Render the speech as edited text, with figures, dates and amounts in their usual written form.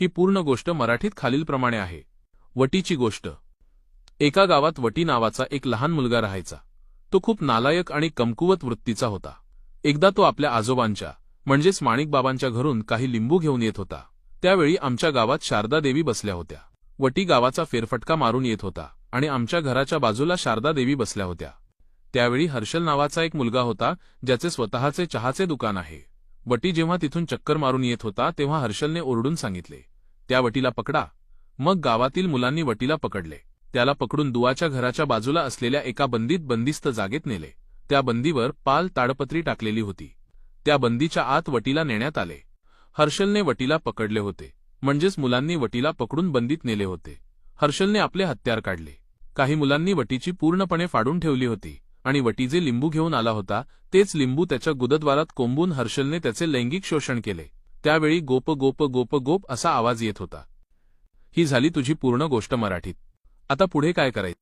ही पूर्ण गोष्ट मराठीत खालीलप्रमाणे आहे. वटीची गोष्ट. एका गावात वटी नावाचा एक लहान मुलगा राहायचा. तो खूप नालायक आणि कमकुवत वृत्तीचा होता. एकदा तो आपल्या आजोबांच्या म्हणजेच माणिकबाबांच्या घरून काही लिंबू घेऊन येत होता. त्यावेळी आमच्या गावात शारदा देवी बसल्या होत्या. वटी गावाचा फेरफटका मारून येत होता आणि आमच्या घराच्या बाजूला शारदा देवी बसल्या होत्या. त्यावेळी हर्षल नावाचा एक मुलगा होता, ज्याचे स्वतःचे चहाचे दुकान आहे. वटी जेव्हा तिथून चक्कर मारून येत होता तेव्हा हर्षलने ओरडून सांगितले, त्या वटीला पकडा. मग गावातील मुलांनी वटीला पकडले. त्याला पकडून दुवाच्या घराच्या बाजूला असलेल्या एका बंदिस्त जागेत नेले. त्या बंदीवर पाल ताडपत्री टाकलेली होती. त्या बंदीच्या आत वटीला नेण्यात आले. हर्षलने वटीला पकडले होते, म्हणजेच मुलांनी वटीला पकडून बंदीत नेले होते. हर्षलने आपले हत्यार काढले. काही मुलांनी वटीची पूर्णपणे फाडून ठेवली होती आणि वटी जे लिंबू घेऊन आला होता तेच लिंबू त्याच्या गुदद्वारात कोंबून हर्षलने त्याचे लैंगिक शोषण केले. त्यावेळी गोप गोप गोप गोप असा आवाज येत होता. ही झाली तुझी पूर्ण गोष्ट मराठीत. आता पुढे काय करायचे?